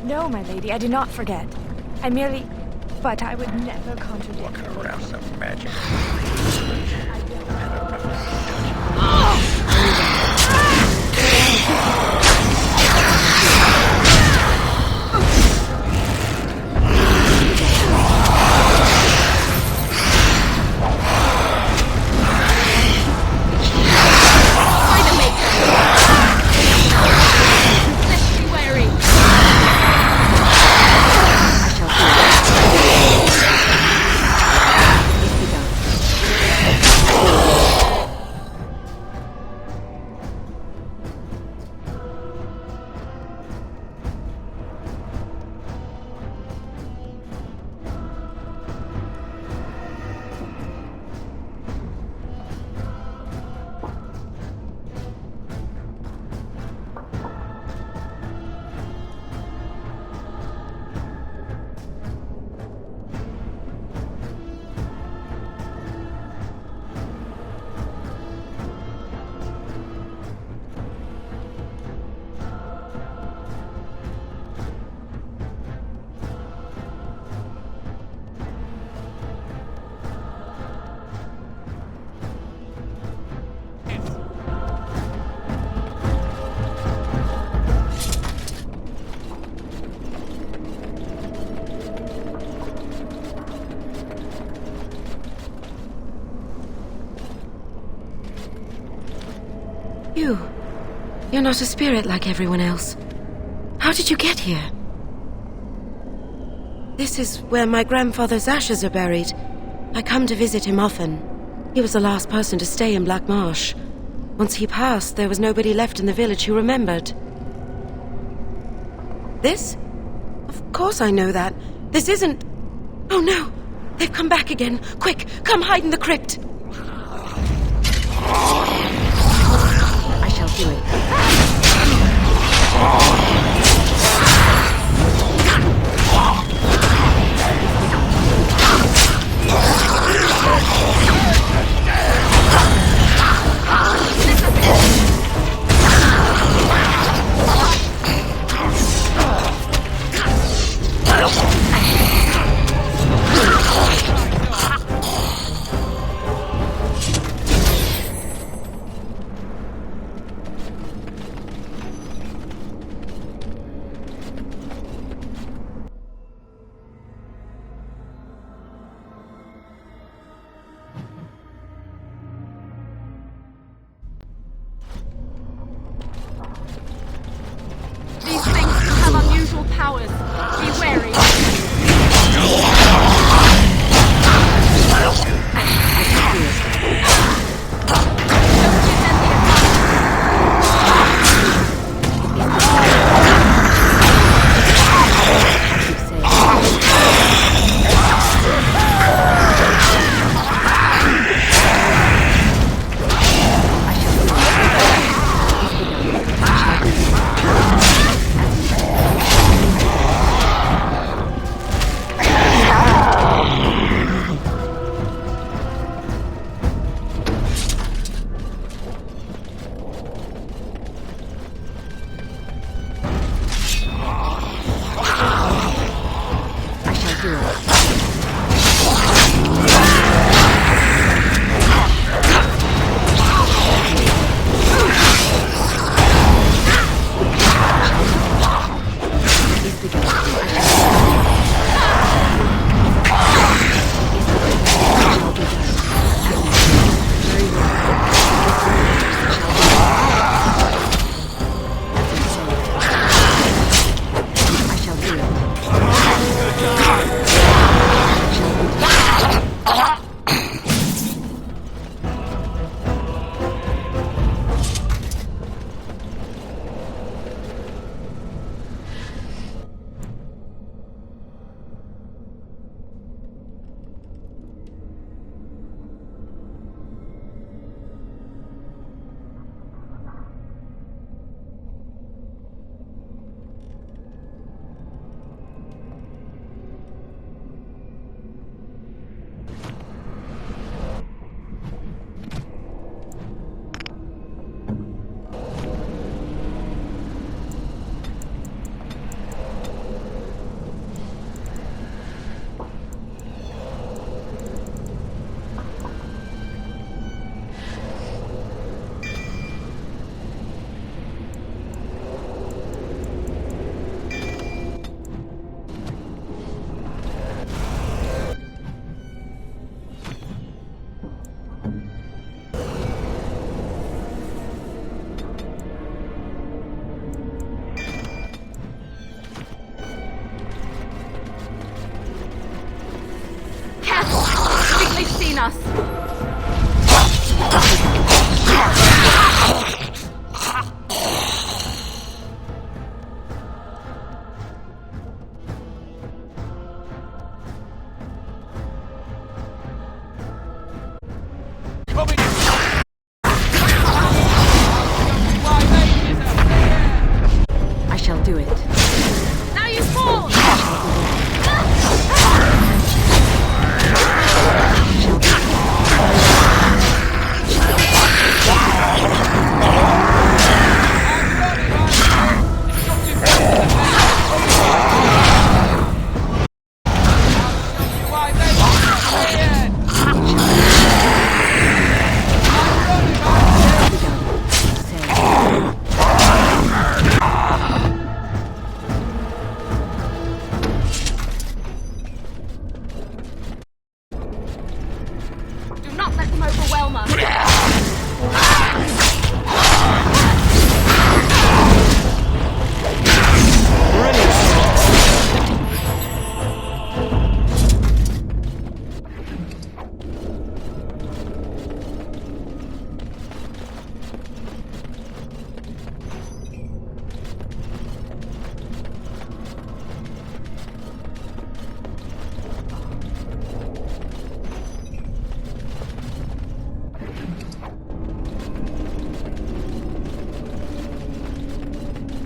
No, my lady, I do not forget. I merely... But I would never contradict. Walking around the magic. You're not a spirit like everyone else. How did you get here? This is where my grandfather's ashes are buried. I come to visit him often. He was the last person to stay in Black Marsh. Once he passed, there was nobody left in the village who remembered. This? Of course I know that. This isn't... Oh no! They've come back again. Quick, come hide in the crypt. I shall do it. Powers. Be wary. Now you fall! Do not let them overwhelm us.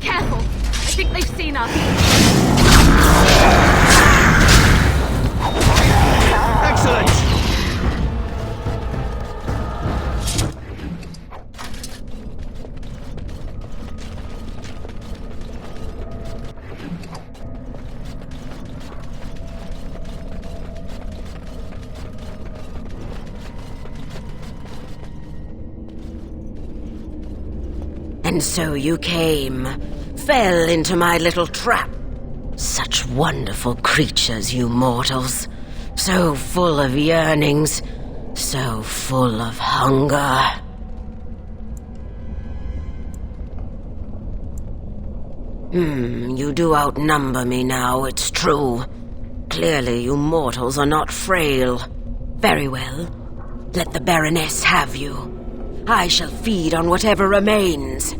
Careful! I think they've seen us. Excellent! And so you came, fell into my little trap. Such wonderful creatures, you mortals. So full of yearnings, so full of hunger. You do outnumber me now, it's true. Clearly you mortals are not frail. Very well. Let the Baroness have you. I shall feed on whatever remains.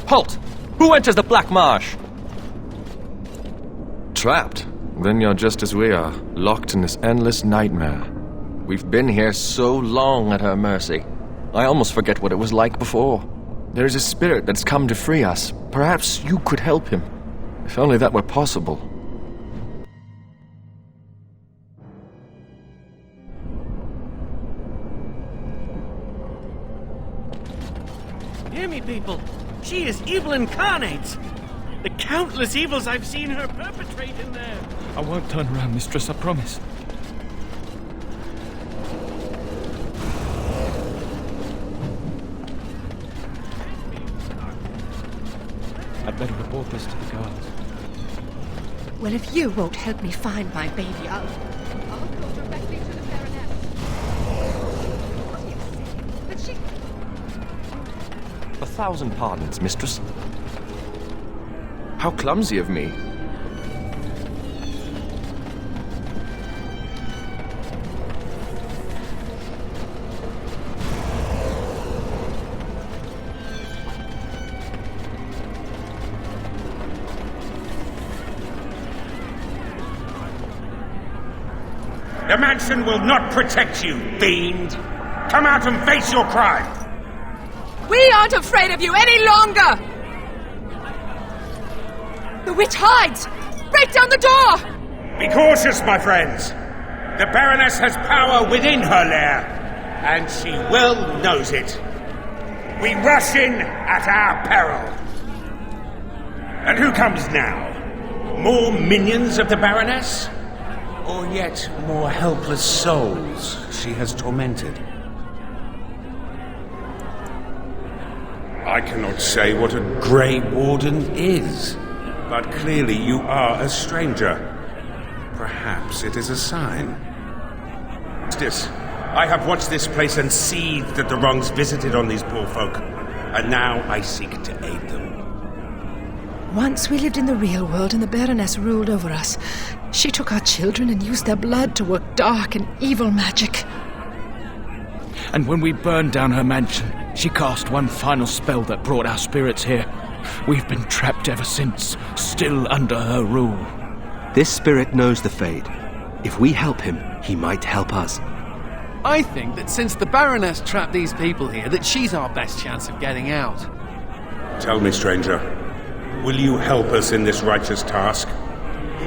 Halt! Who enters the Black Marsh? Trapped? Then you're just as we are, locked in this endless nightmare. We've been here so long at her mercy. I almost forget what it was like before. There is a spirit that's come to free us. Perhaps you could help him. If only that were possible. Hear me, people. She is evil incarnate. The countless evils I've seen her perpetrate in there. I won't turn around, mistress, I promise. I'd better report this to the guards. Well, if you won't help me find my baby, I'll go directly to the Baroness. What do you say? But she... 1,000 pardons, mistress. How clumsy of me. The mansion will not protect you, fiend! Come out and face your crime! We aren't afraid of you any longer! The witch hides! Break down the door! Be cautious, my friends. The Baroness has power within her lair, and she well knows it. We rush in at our peril. And who comes now? More minions of the Baroness? Or yet more helpless souls she has tormented? I cannot say what a Grey Warden is, but clearly you are a stranger. Perhaps it is a sign. Justice, I have watched this place and seethed at the wrongs visited on these poor folk, and now I seek to aid them. Once we lived in the real world and the Baroness ruled over us. She took our children and used their blood to work dark and evil magic. And when we burned down her mansion, she cast one final spell that brought our spirits here. We've been trapped ever since, still under her rule. This spirit knows the Fade. If we help him, he might help us. I think that since the Baroness trapped these people here, that she's our best chance of getting out. Tell me, stranger, will you help us in this righteous task?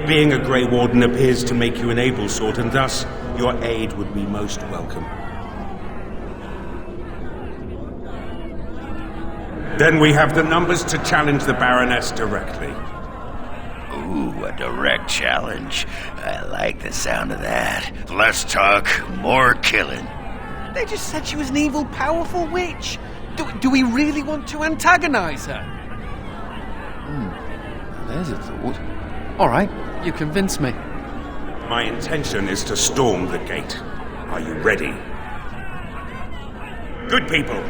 Being a Grey Warden appears to make you an able sort, and thus your aid would be most welcome. Then we have the numbers to challenge the Baroness directly. Ooh, a direct challenge. I like the sound of that. Less talk, more killing. They just said she was an evil, powerful witch. Do we really want to antagonize her? There's a thought. All right, you convince me. My intention is to storm the gate. Are you ready? Good people,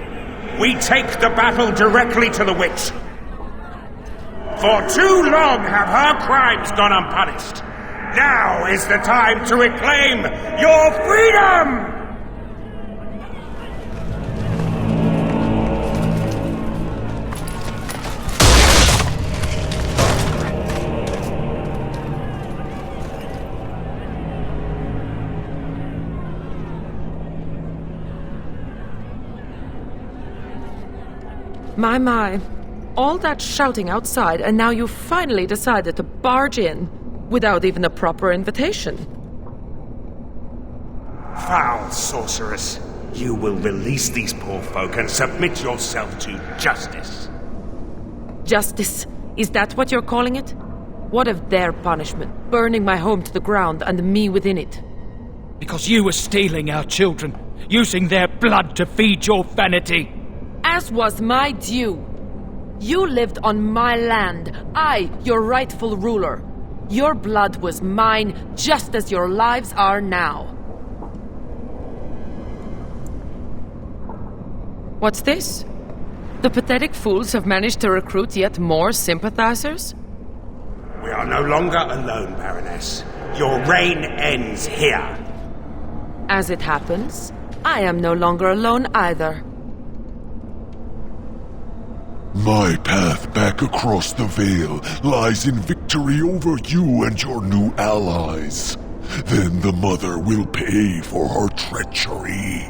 we take the battle directly to the witch. For too long have her crimes gone unpunished. Now is the time to reclaim your freedom! My. All that shouting outside, and now you finally decided to barge in without even a proper invitation. Foul sorceress, you will release these poor folk and submit yourself to justice. Justice? Is that what you're calling it? What of their punishment? Burning my home to the ground and me within it. Because you were stealing our children, using their blood to feed your vanity. As was my due. You lived on my land. I, your rightful ruler. Your blood was mine, just as your lives are now. What's this? The pathetic fools have managed to recruit yet more sympathizers? We are no longer alone, Baroness. Your reign ends here. As it happens, I am no longer alone either. My path back across the Veil lies in victory over you and your new allies. Then the Mother will pay for her treachery.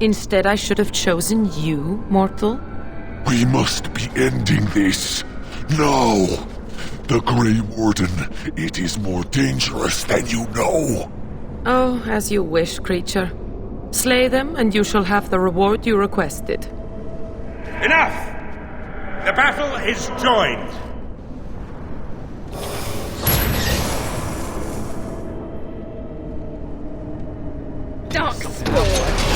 Instead, I should have chosen you, mortal. We must be ending this. Now! The Grey Warden, it is more dangerous than you know. Oh, as you wish, creature. Slay them, and you shall have the reward you requested. Enough! The battle is joined. Dark Spawn!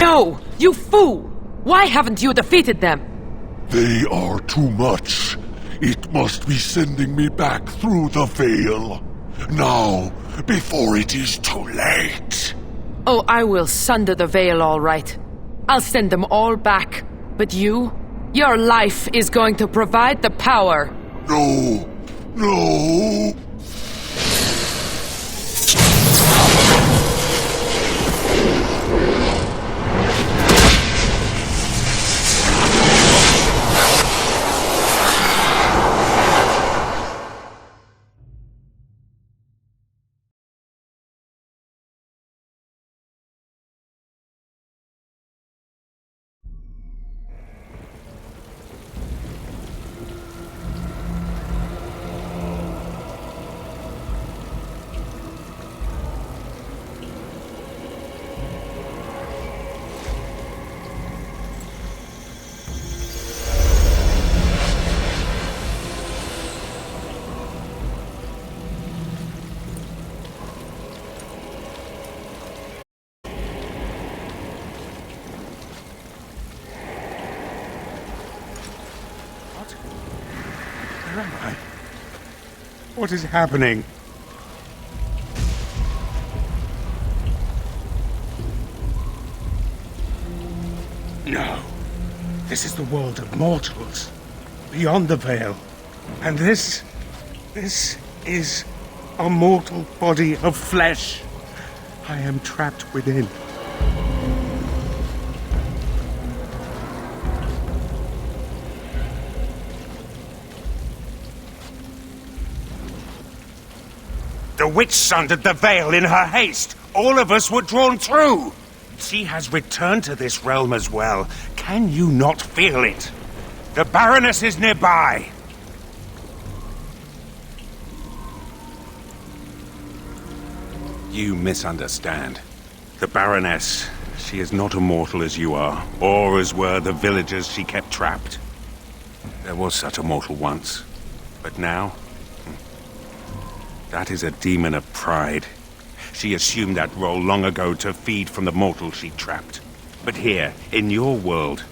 No! You fool! Why haven't you defeated them? They are too much. It must be sending me back through the veil. Now, before it is too late. Oh, I will sunder the veil, all right. I'll send them all back. But your life is going to provide the power. No. No. Where am I? What is happening? No. This is the world of mortals, beyond the veil. And this is a mortal body of flesh. I am trapped within. The witch sundered the veil in her haste. All of us were drawn through. She has returned to this realm as well. Can you not feel it? The Baroness is nearby. You misunderstand. The Baroness, she is not immortal as you are, or as were the villagers she kept trapped. There was such a mortal once, but now... that is a demon of pride. She assumed that role long ago to feed from the mortal she trapped. But here, in your world,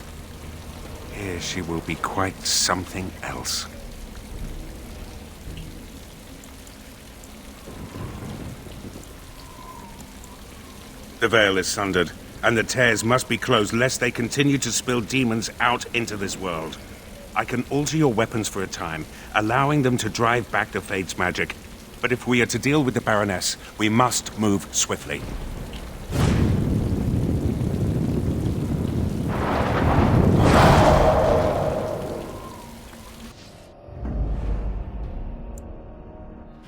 here she will be quite something else. The veil is sundered, and the tears must be closed lest they continue to spill demons out into this world. I can alter your weapons for a time, allowing them to drive back the Fate's magic. But if we are to deal with the Baroness, we must move swiftly.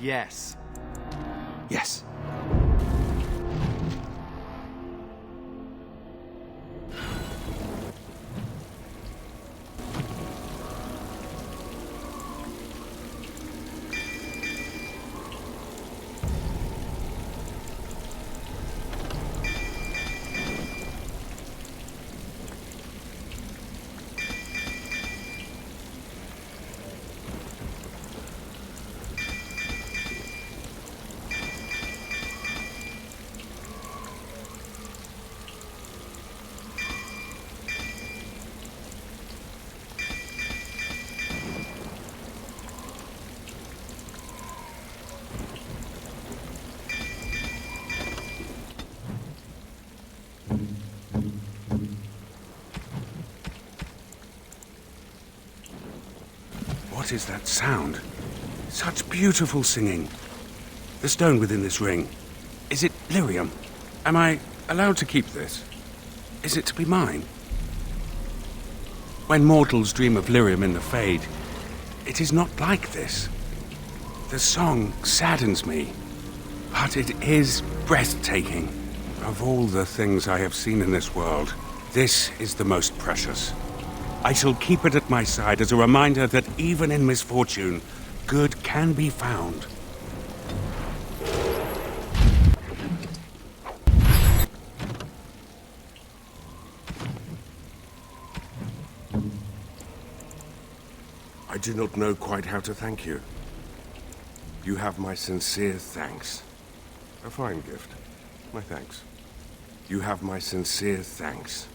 Yes. Yes. What is that sound? Such beautiful singing. The stone within this ring. Is it lyrium? Am I allowed to keep this? Is it to be mine? When mortals dream of lyrium in the Fade, it is not like this. The song saddens me, but it is breathtaking. Of all the things I have seen in this world, this is the most precious. I shall keep it at my side as a reminder that even in misfortune, good can be found. I do not know quite how to thank you. You have my sincere thanks. A fine gift. My thanks. You have my sincere thanks.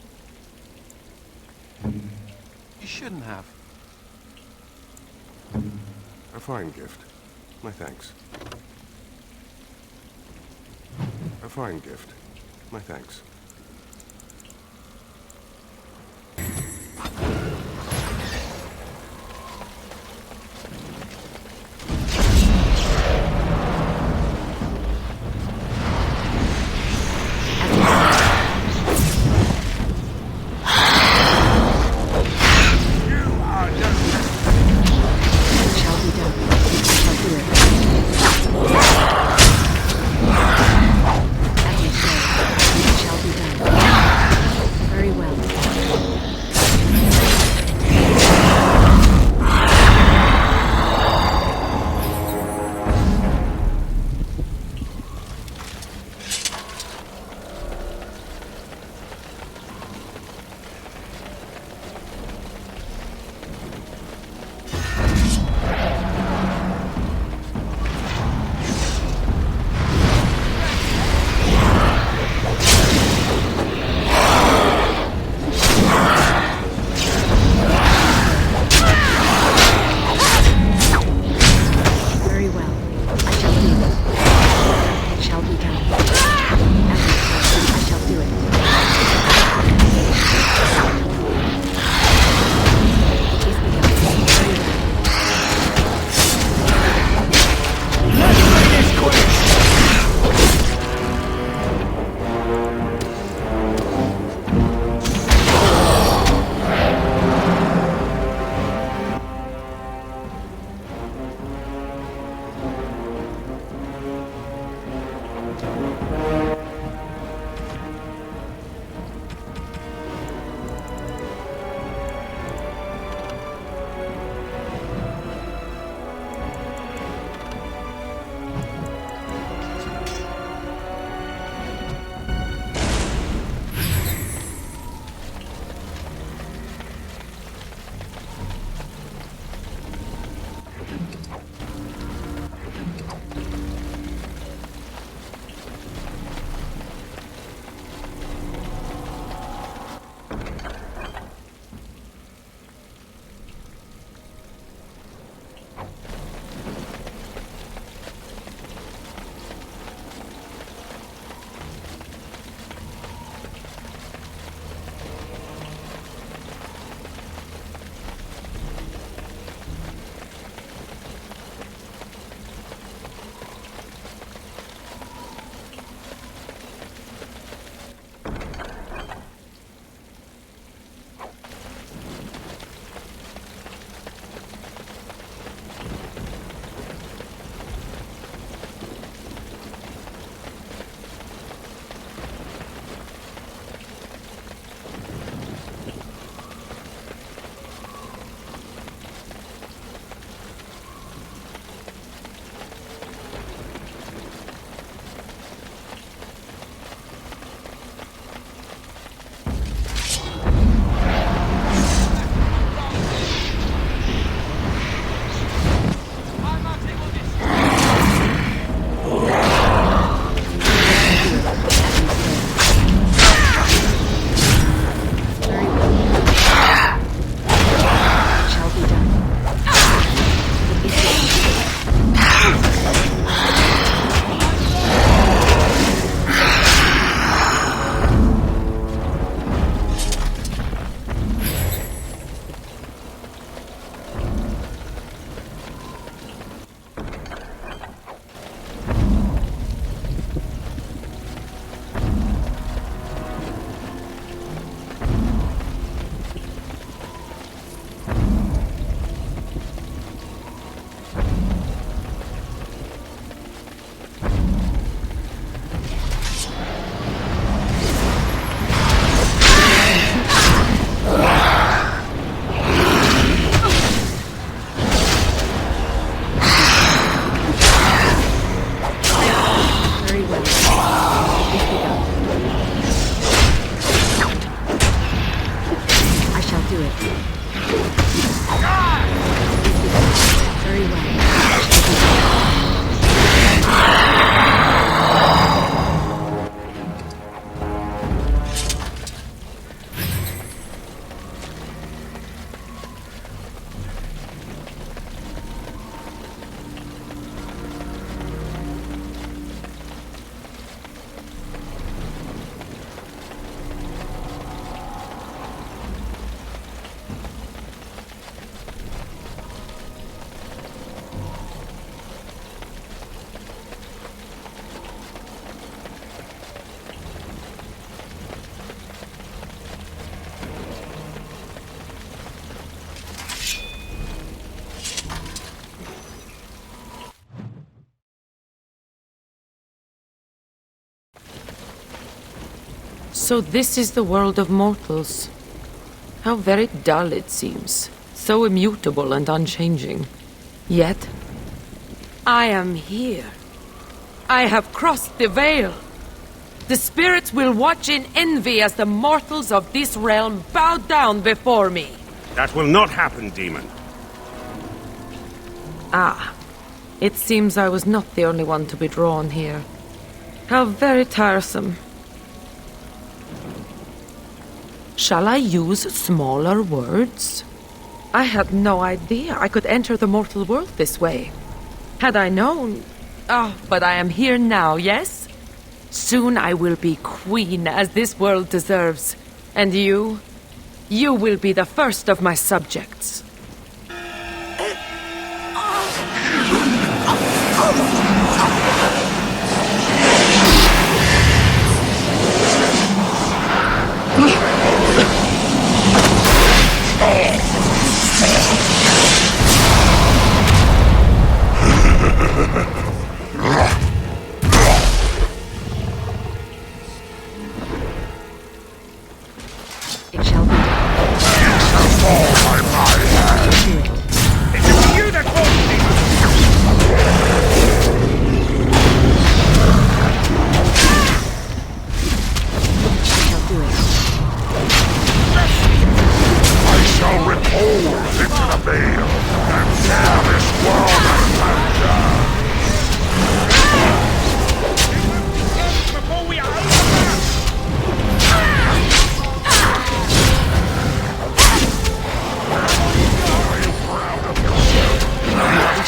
You shouldn't have. A fine gift. My thanks. A fine gift. My thanks. So this is the world of mortals. How very dull it seems. So immutable and unchanging. Yet, I am here. I have crossed the veil. The spirits will watch in envy as the mortals of this realm bow down before me. That will not happen, demon. Ah, it seems I was not the only one to be drawn here. How very tiresome. Shall I use smaller words? I had no idea I could enter the mortal world this way. Had I known... Oh, but I am here now, yes? Soon I will be queen, as this world deserves. And you? You will be the first of my subjects. It shall be done. It is you that caused me! Shall do it. I shall repose into the veil and tear this world asunder. Before we are over!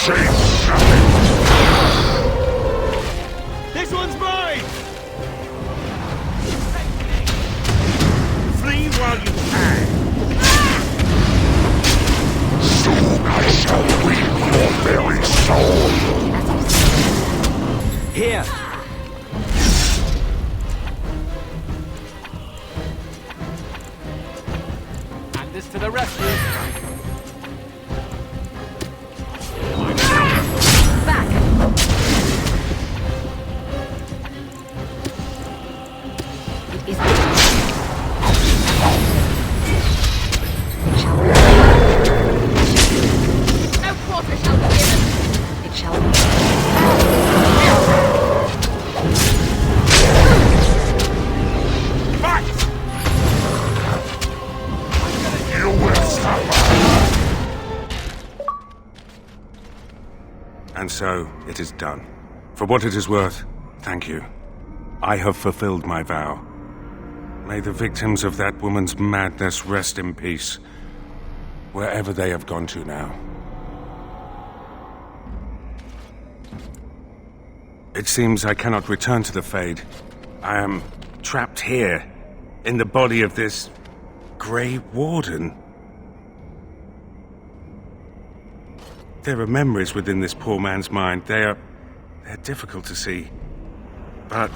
Chase nothing. This one's mine! Flee while you can. Soon I shall reap your very soul. Here. And this to the rescue. And so, it is done. For what it is worth, thank you. I have fulfilled my vow. May the victims of that woman's madness rest in peace, wherever they have gone to now. It seems I cannot return to the Fade. I am trapped here, in the body of this Grey Warden. There are memories within this poor man's mind. They're difficult to see. But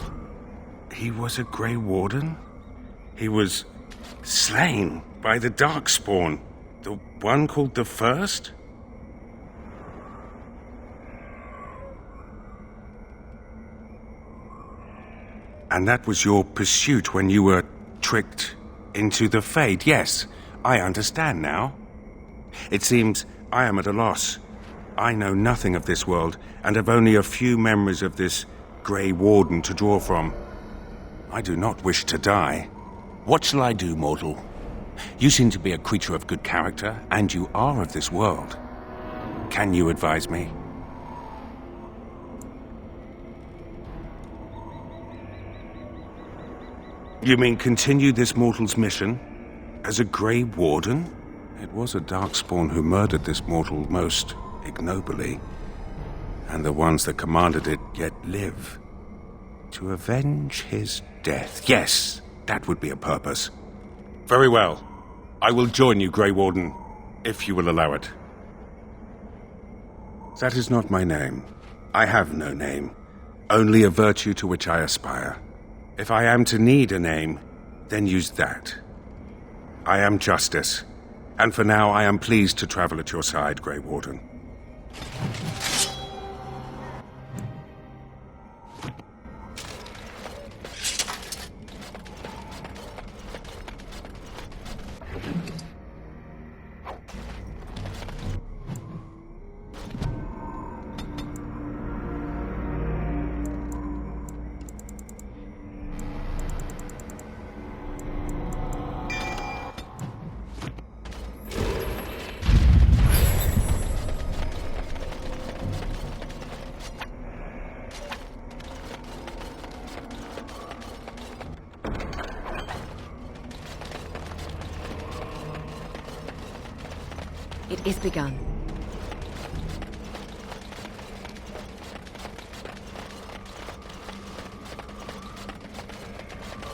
he was a Grey Warden? He was slain by the Darkspawn, the one called the First? And that was your pursuit when you were tricked into the Fade. Yes, I understand now. It seems I am at a loss. I know nothing of this world, and have only a few memories of this Grey Warden to draw from. I do not wish to die. What shall I do, mortal? You seem to be a creature of good character, and you are of this world. Can you advise me? You mean continue this mortal's mission? As a Grey Warden? It was a Darkspawn who murdered this mortal most ignobly, and the ones that commanded it yet live. To avenge his death. Yes, that would be a purpose. Very well. I will join you, Grey Warden, if you will allow it. That is not my name. I have no name, only a virtue to which I aspire. If I am to need a name, then use that. I am Justice, and for now I am pleased to travel at your side, Grey Warden. It is begun.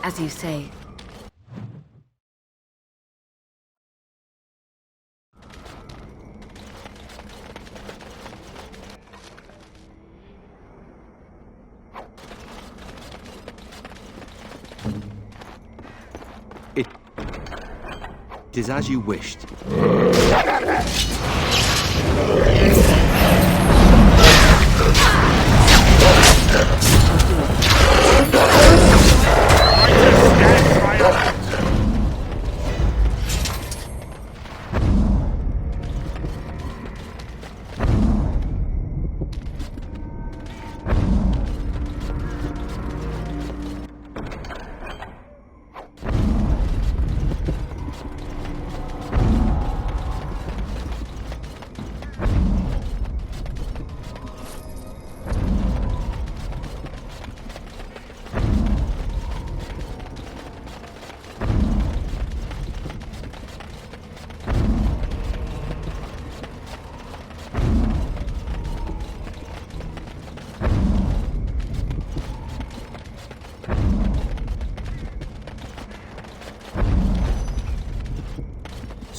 As you say. It is as you wished.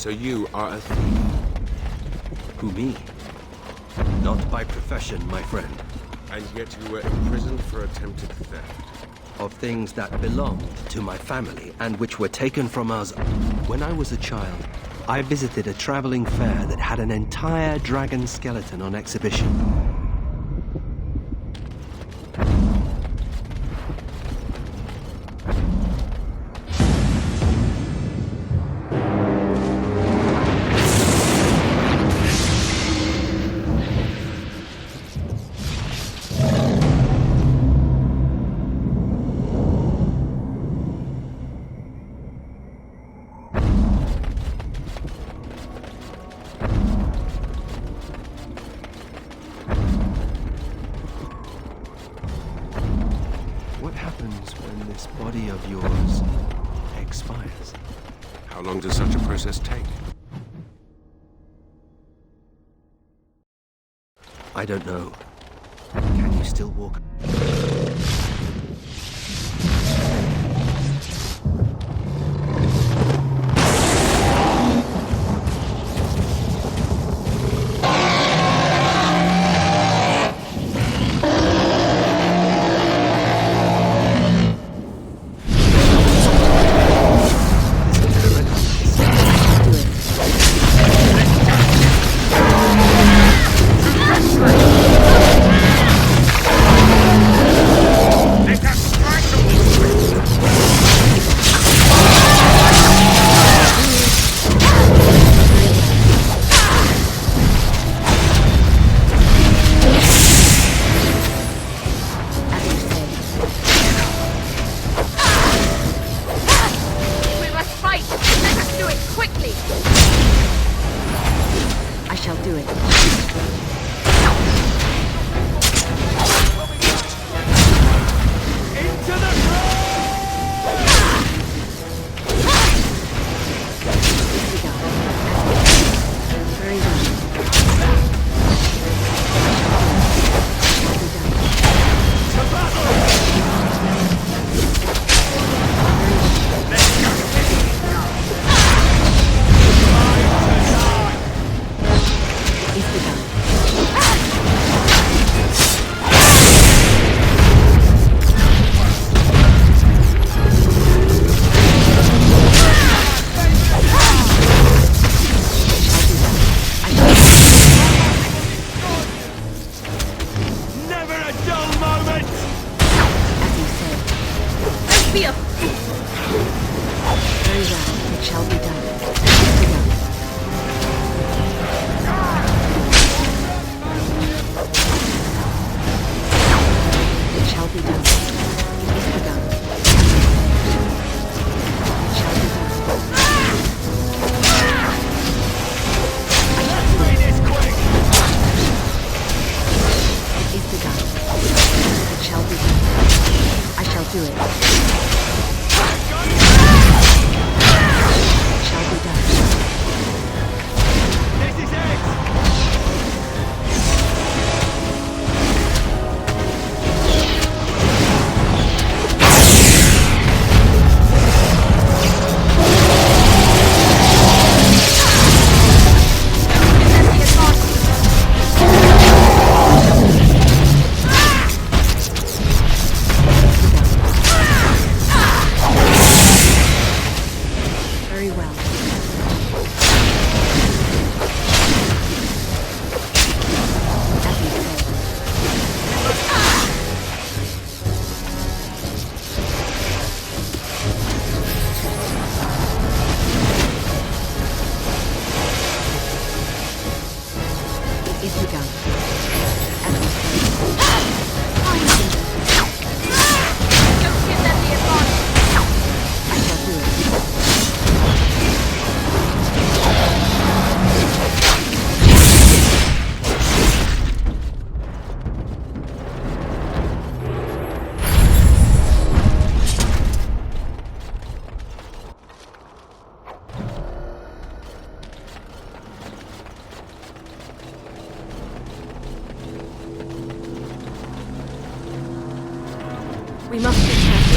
So you are a thief? Who, me? Not by profession, my friend. And yet you were imprisoned for attempted theft. Of things that belonged to my family and which were taken from us. When I was a child, I visited a traveling fair that had an entire dragon skeleton on exhibition. What happens when this body of yours expires? How long does such a process take? I don't know. Can you still walk? do it. We must be careful.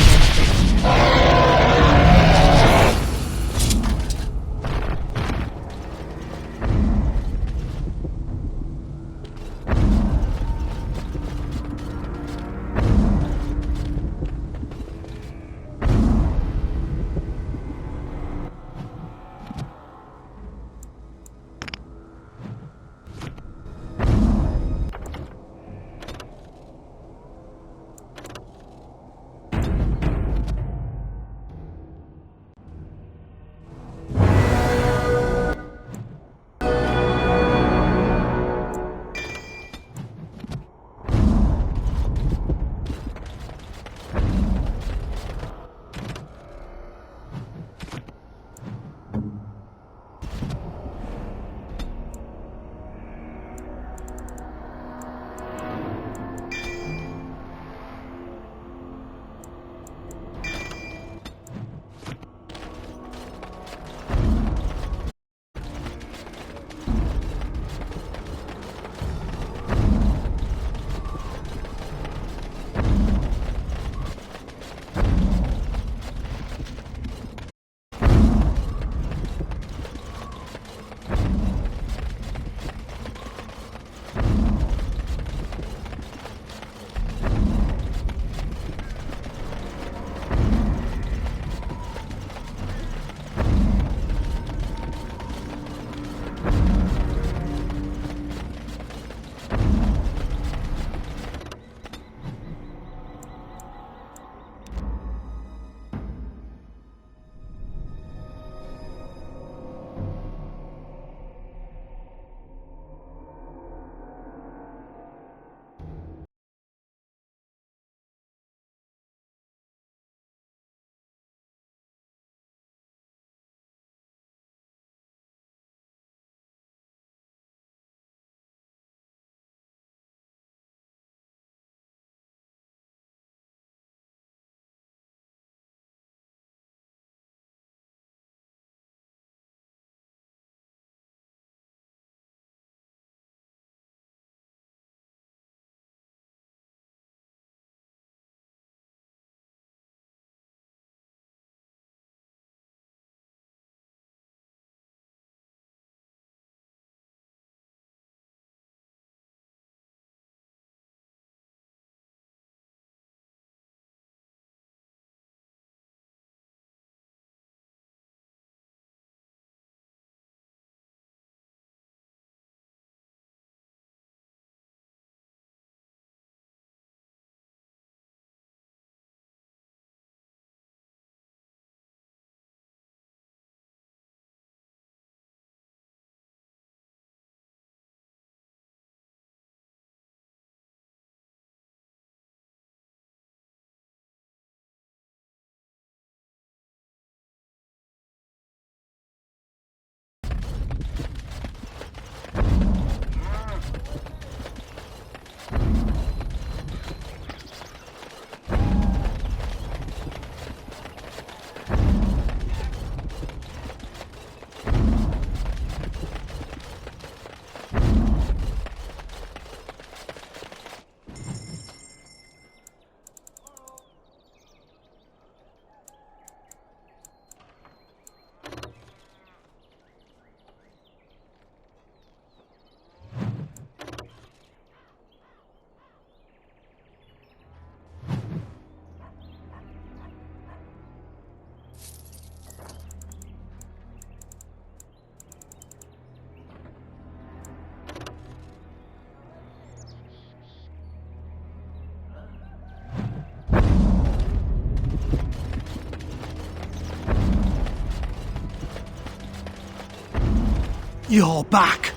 You're back.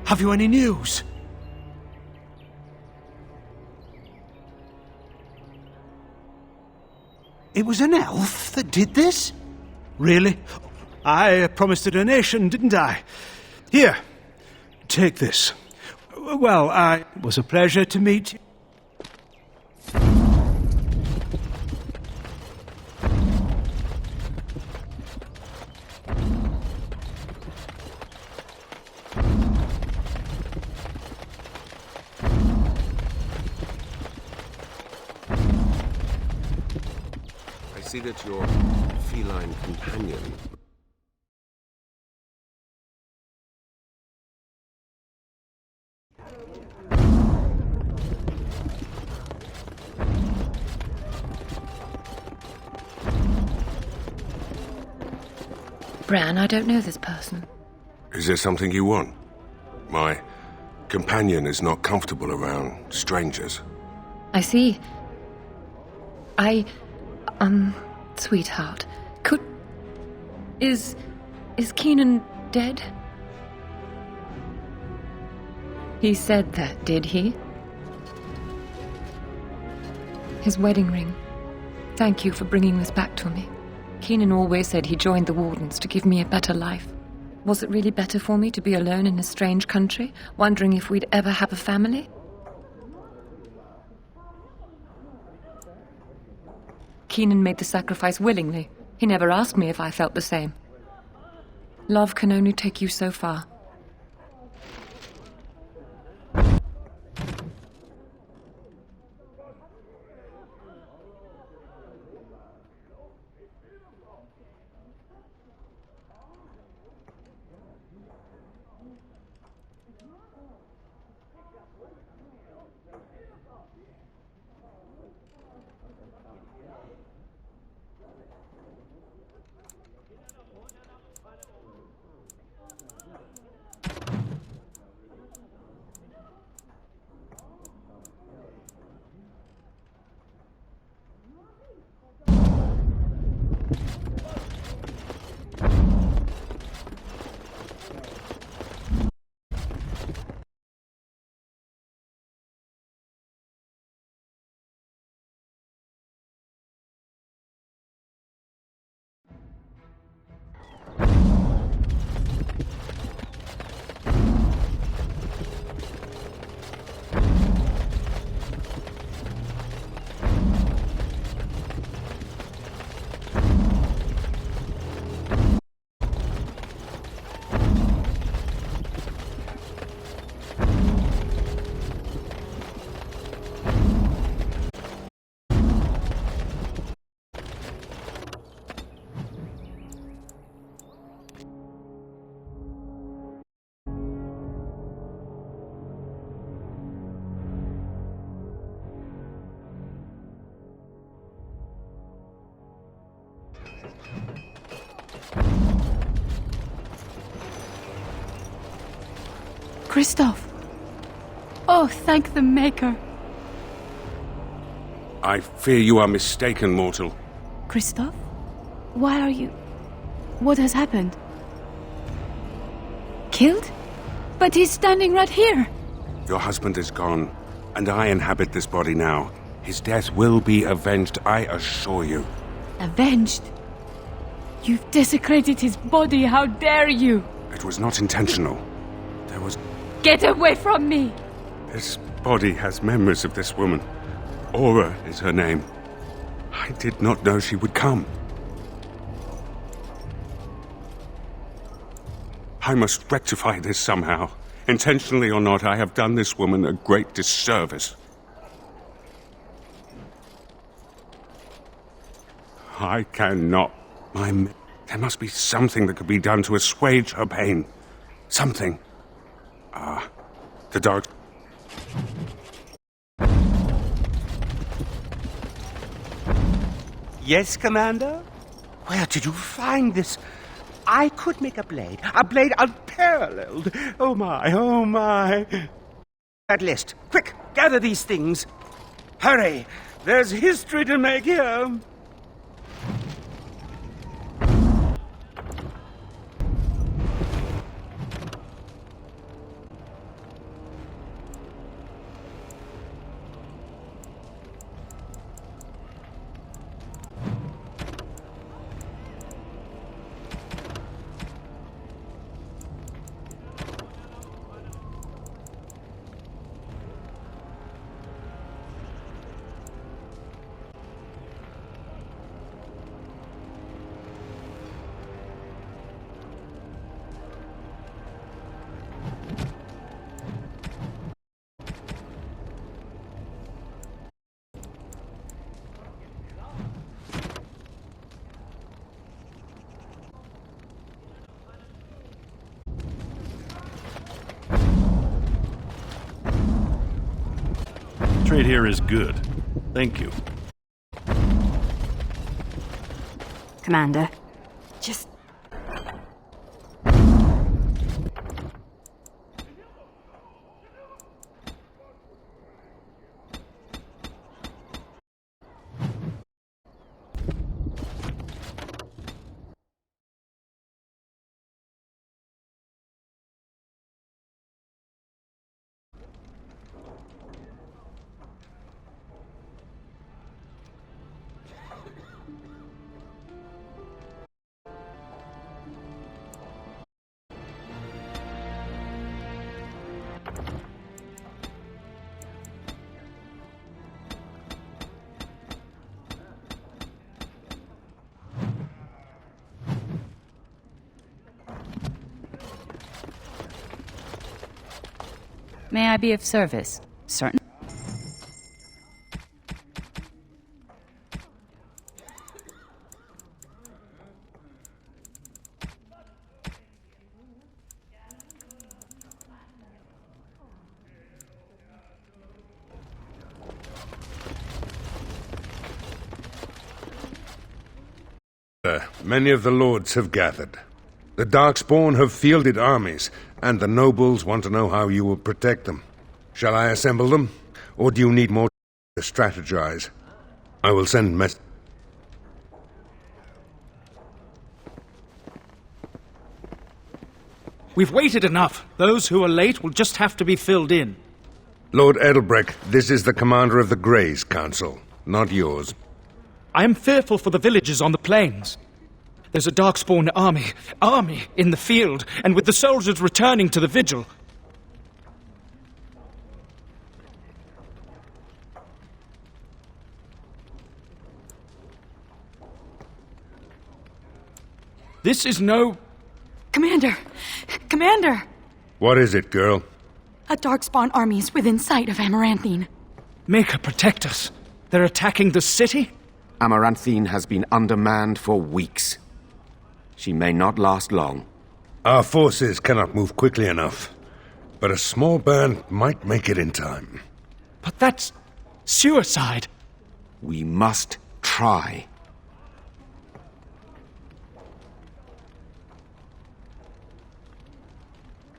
Have you any news? It was an elf that did this? Really? I promised a donation, didn't I? Here, take this. Well, it was a pleasure to meet you. I see that your feline companion. Bran, I don't know this person. Is there something you want? My companion is not comfortable around strangers. I see. Sweetheart, Is Keenan dead? He said that, did he? His wedding ring. Thank you for bringing this back to me. Keenan always said he joined the Wardens to give me a better life. Was it really better for me to be alone in a strange country, wondering if we'd ever have a family? Keenan made the sacrifice willingly. He never asked me if I felt the same. Love can only take you so far. Christoph! Oh, thank the Maker! I fear you are mistaken, mortal. Christoph? Why are you... What has happened? Killed? But he's standing right here! Your husband is gone, and I inhabit this body now. His death will be avenged, I assure you. Avenged? You've desecrated his body, how dare you! It was not intentional. There was... Get away from me! This body has memories of this woman. Aura is her name. I did not know she would come. I must rectify this somehow. Intentionally or not, I have done this woman a great disservice. I cannot. There must be something that could be done to assuage her pain. Something. The dark... Yes, Commander? Where did you find this? I could make a blade unparalleled. Oh my, oh my. That list. Quick, gather these things. Hurry, there's history to make here. trade here is good. Thank you. Commander, just... May I be of service? Certain. Many of the lords have gathered. The Darkspawn have fielded armies, and the nobles want to know how you will protect them. Shall I assemble them, or do you need more to strategize? I will send mess. We've waited enough. Those who are late will just have to be filled in. Lord Edelbrecht, this is the commander of the Greys Council, not yours. I am fearful for the villagers on the plains. There's a Darkspawn army in the field, and with the soldiers returning to the vigil. This is no... Commander! Commander! What is it, girl? A Darkspawn army is within sight of Amaranthine. Make her protect us. They're attacking the city? Amaranthine has been undermanned for weeks. She may not last long. Our forces cannot move quickly enough, but a small band might make it in time. But that's suicide. We must try.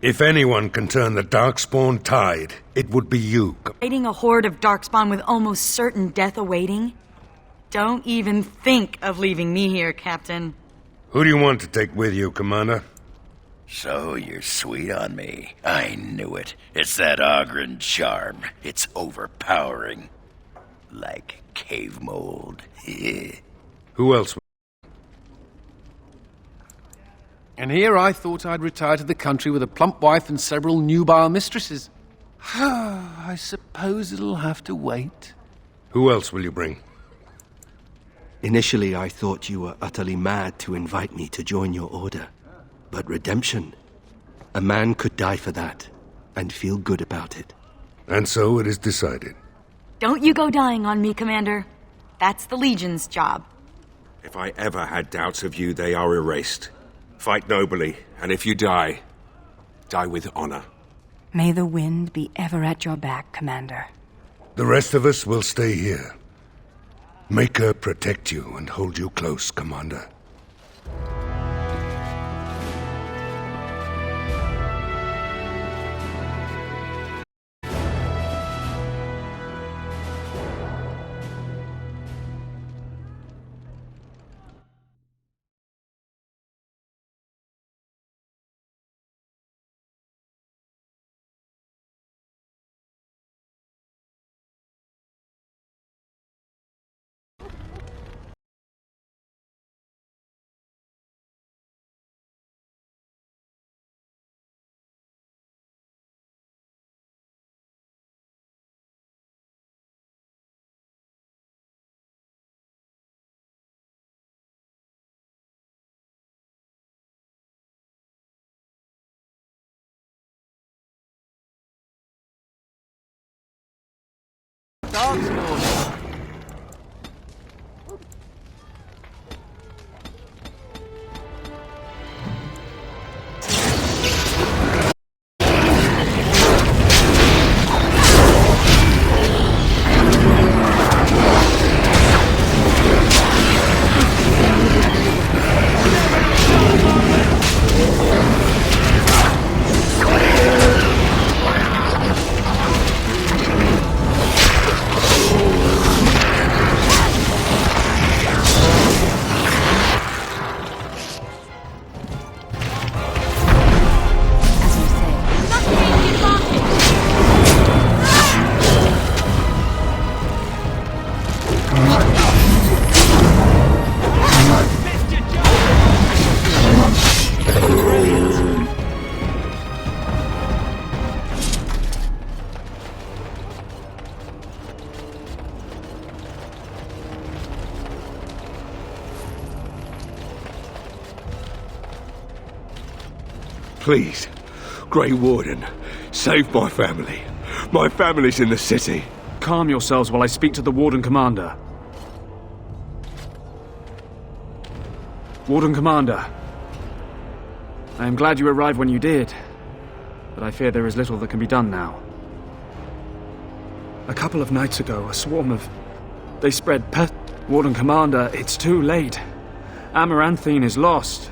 If anyone can turn the Darkspawn tide, it would be you. Fighting a horde of Darkspawn with almost certain death awaiting? Don't even think of leaving me here, Captain. Who do you want to take with you, Commander? So you're sweet on me. I knew it. It's that Ogren charm. It's overpowering. Like cave mold. Who else? And here I thought I'd retire to the country with a plump wife and several nubile mistresses. I suppose it'll have to wait. Who else will you bring? Initially, I thought you were utterly mad to invite me to join your order. But redemption, a man could die for that, and feel good about it. And so it is decided. Don't you go dying on me, Commander. That's the Legion's job. If I ever had doubts of you, they are erased. Fight nobly, and if you die, die with honor. May the wind be ever at your back, Commander. The rest of us will stay here. Make her protect you and hold you close, Commander. Please, Grey Warden, save my family. My family's in the city. Calm yourselves while I speak to the Warden Commander. Warden Commander, I am glad you arrived when you did, but I fear there is little that can be done now. A couple of nights ago, a swarm of... They spread pest... Warden Commander, it's too late. Amaranthine is lost.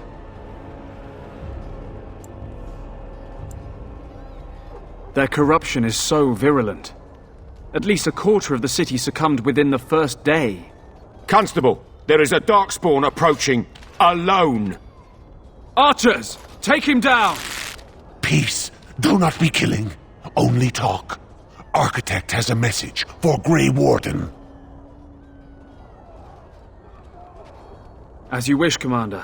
Their corruption is so virulent. At least a quarter of the city succumbed within the first day. Constable, there is a Darkspawn approaching. Alone. Archers, take him down! Peace. Do not be killing. Only talk. Architect has a message for Grey Warden. As you wish, Commander.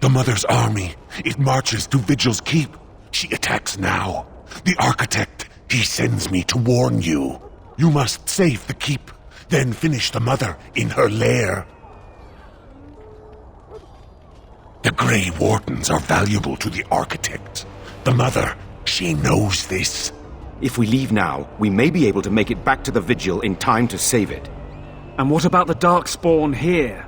The Mother's army. It marches to Vigil's Keep. She attacks now. The Architect, he sends me to warn you. You must save the Keep, then finish the Mother in her lair. The Grey Wardens are valuable to the Architect. The Mother, she knows this. If we leave now, we may be able to make it back to the Vigil in time to save it. And what about the Darkspawn here?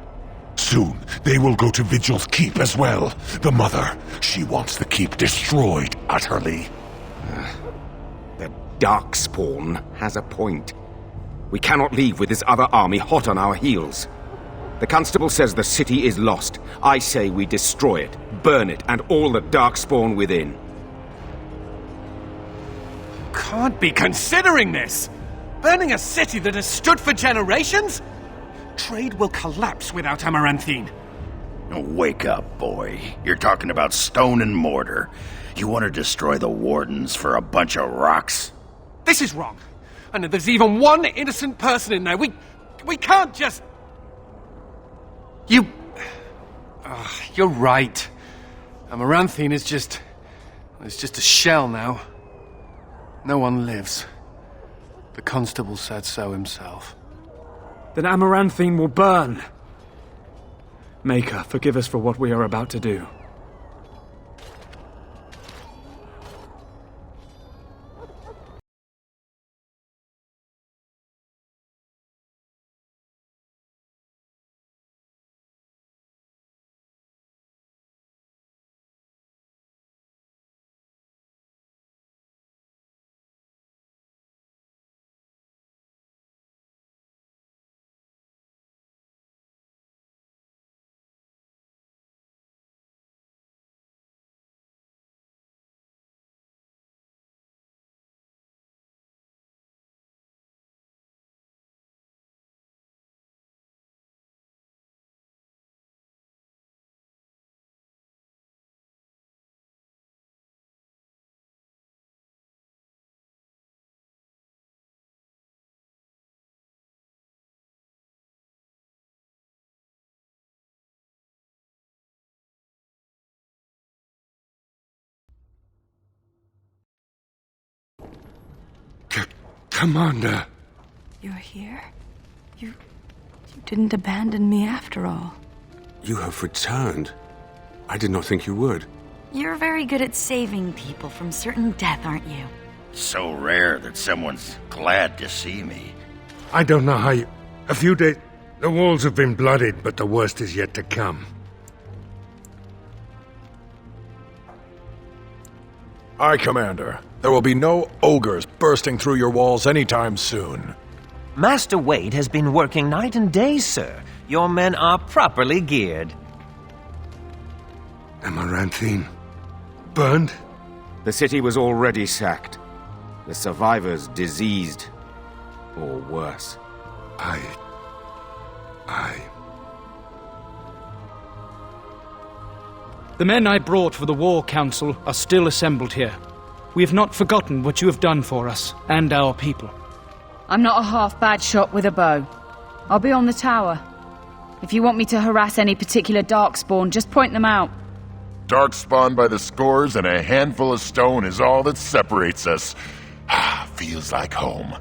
Soon, they will go to Vigil's Keep as well. The Mother, she wants the Keep destroyed utterly. The Darkspawn has a point. We cannot leave with this other army hot on our heels. The Constable says the city is lost. I say we destroy it, burn it, and all the Darkspawn within. Can't be considering this! Burning a city that has stood for generations? Trade will collapse without Amaranthine. Oh, wake up, boy. You're talking about stone and mortar. You want to destroy the Wardens for a bunch of rocks? This is wrong. And if there's even one innocent person in there, we can't just... You're right. Amaranthine is just... It's just a shell now. No one lives. The Constable said so himself. Then Amaranthine will burn. Maker, forgive us for what we are about to do. Commander. You're here? You didn't abandon me after all. You have returned. I did not think you would. You're very good at saving people from certain death, aren't you? So rare that someone's glad to see me. I don't know how you... A few days... The walls have been blooded, but the worst is yet to come. Aye, Commander. There will be no ogres bursting through your walls anytime soon. Master Wade has been working night and day, sir. Your men are properly geared. Amaranthine. Burned? The city was already sacked. The survivors diseased. Or worse. The men I brought for the War Council are still assembled here. We have not forgotten what you have done for us and our people. I'm not a half-bad shot with a bow. I'll be on the tower. If you want me to harass any particular Darkspawn, just point them out. Darkspawn by the scores and a handful of stone is all that separates us. Feels like home.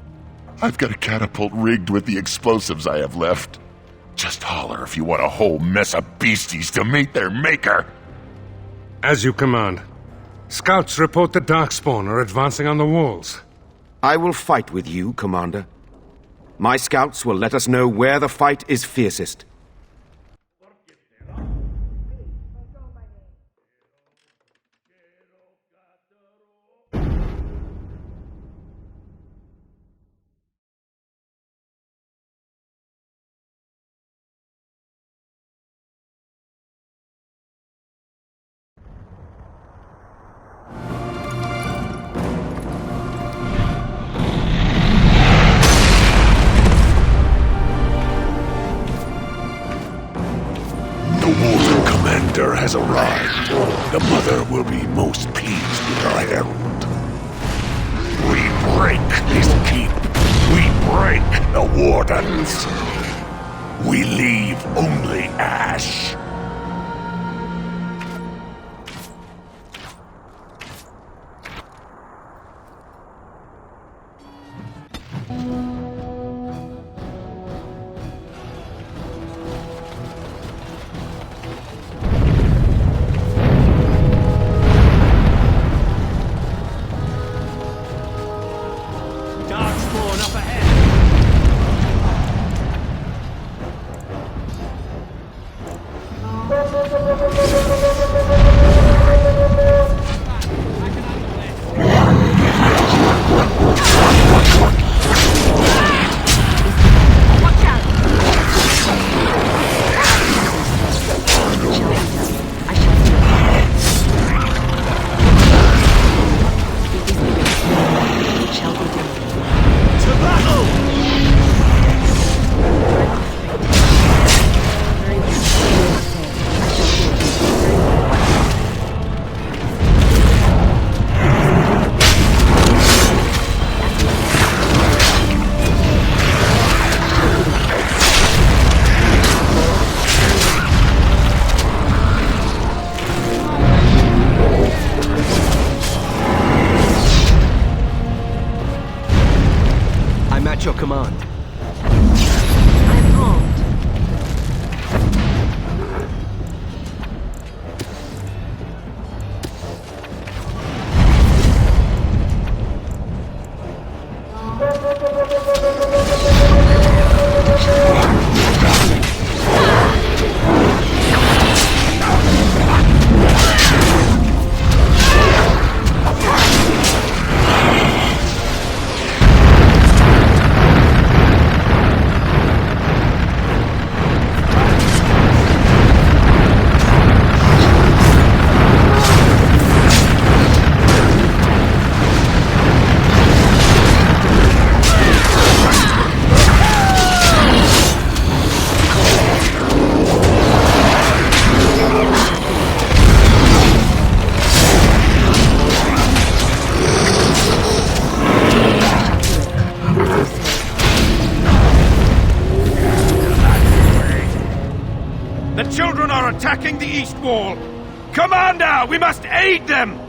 I've got a catapult rigged with the explosives I have left. Just holler if you want a whole mess of beasties to meet their maker. As you command. Scouts report the Darkspawn are advancing on the walls. I will fight with you, Commander. My scouts will let us know where the fight is fiercest. Has arrived. The mother will be most pleased with her herald. We break this keep. We break the wardens. We leave only ash. At your command. I'm armed. The children are attacking the east wall! Commander, we must aid them!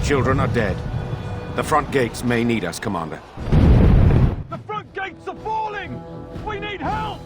Children are dead. The front gates may need us, Commander. The front gates are falling! We need help!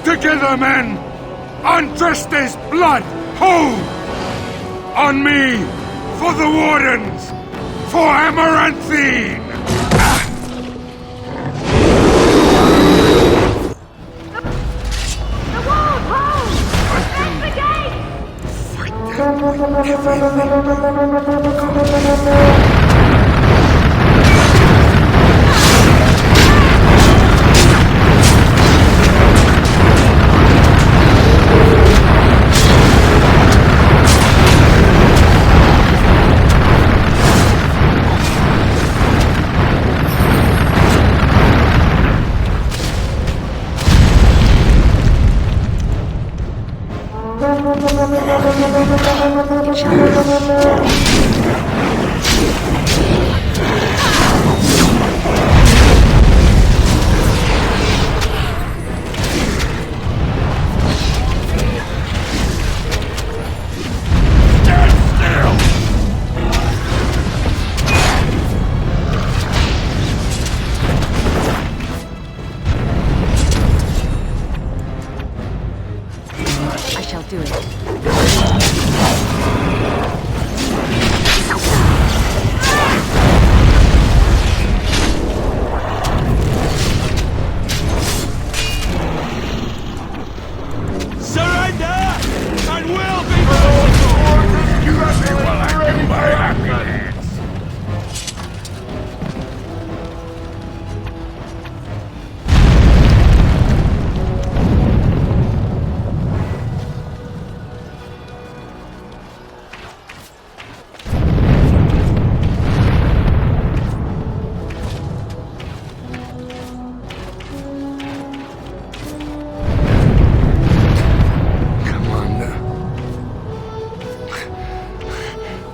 Together, men! Undress this blood! Hold! On me! For the Wardens! For Amaranthine! The wall! Hold! Close the gate! Fight them!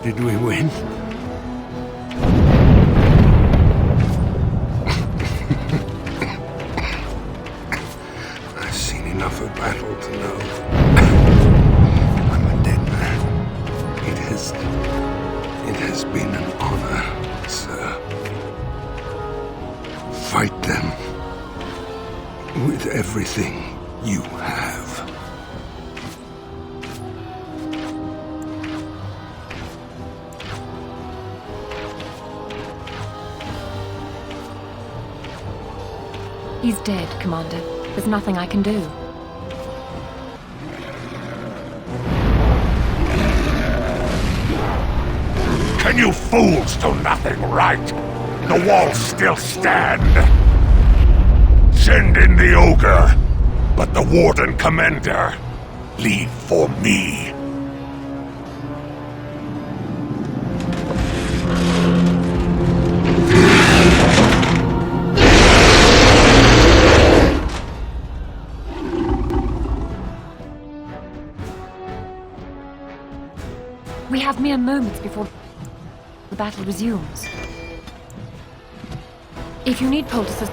Did we win? I've seen enough of battle to know I'm a dead man. It has been an honor, sir. Fight them with everything you have. He's dead, Commander. There's nothing I can do. Can you fools do nothing right? The walls still stand. Send in the ogre, but the Warden Commander, leave for me. We have mere moments before the battle resumes. If you need poultices...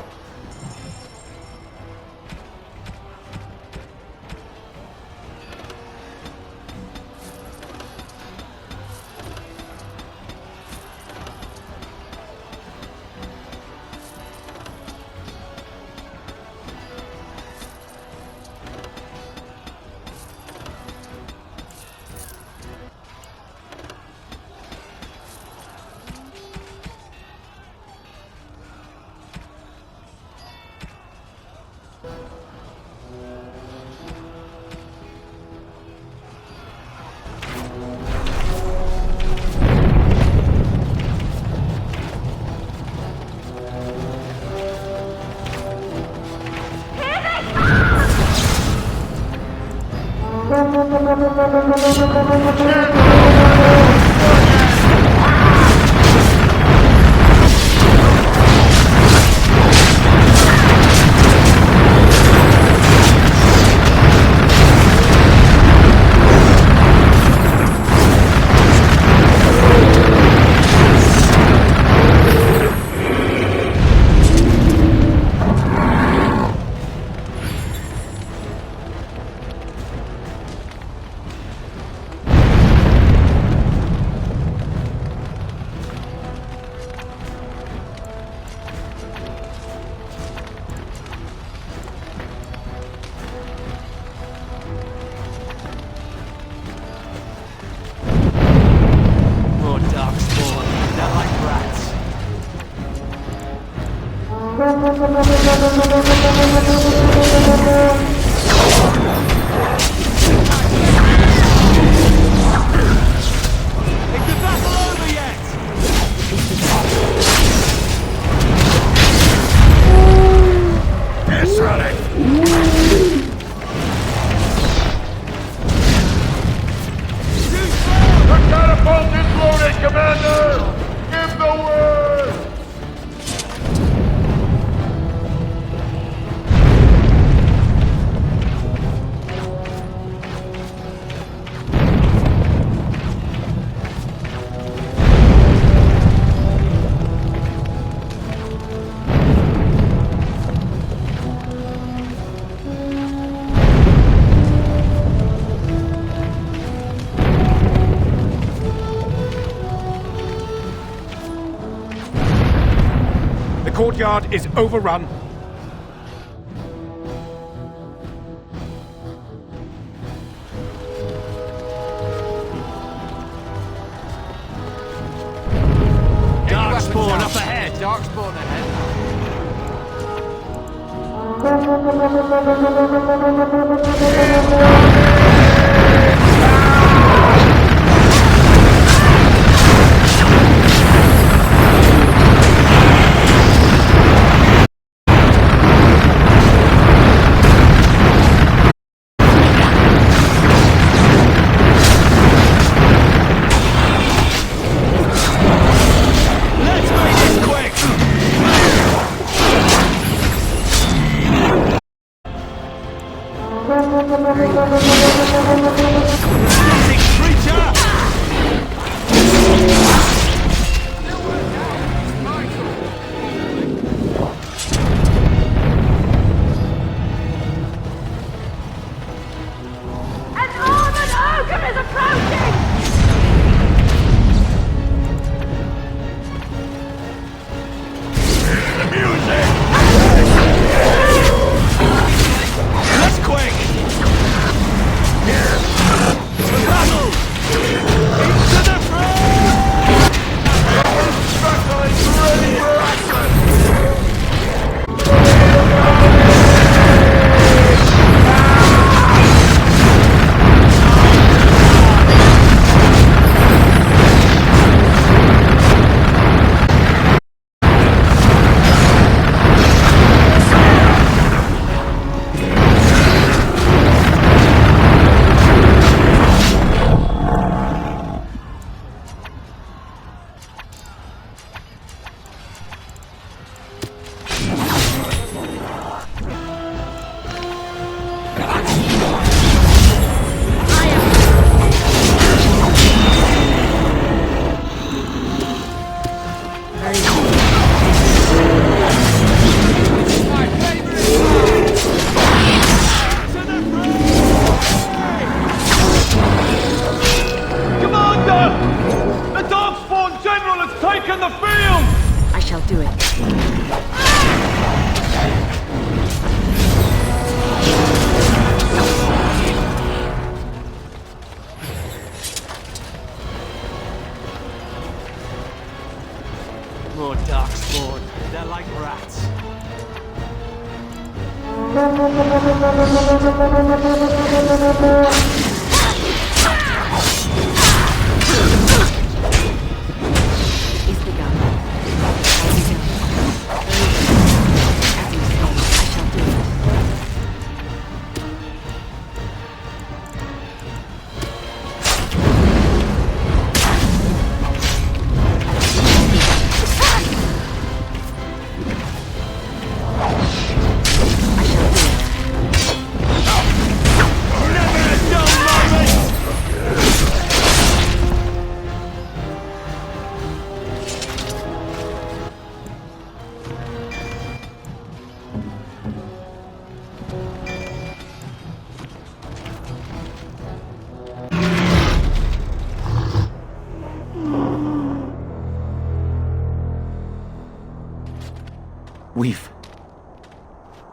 The courtyard is overrun. Darkspawn up ahead! Darkspawn Into the front!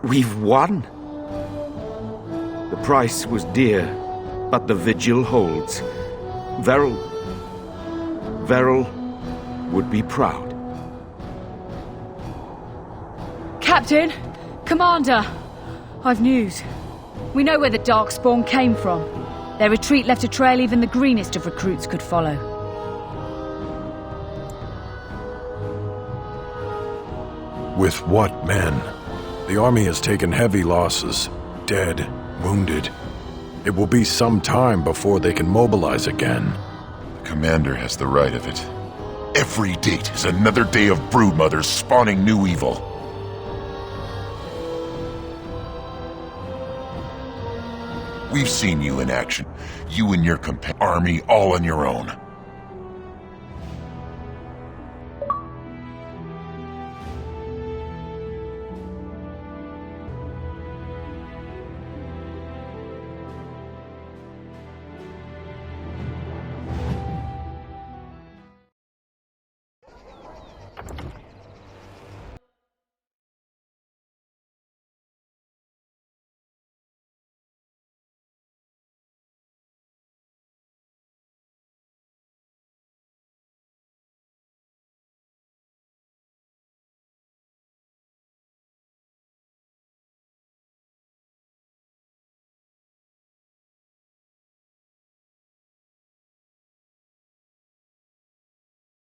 We've won. The price was dear, but the vigil holds. Veril would be proud. Captain! Commander! I've news. We know where the Darkspawn came from. Their retreat left a trail even the greenest of recruits could follow. With what men? The army has taken heavy losses. Dead, wounded. It will be some time before they can mobilize again. The commander has the right of it. Every date is another day of broodmothers spawning new evil. We've seen you in action. You and your army all on your own.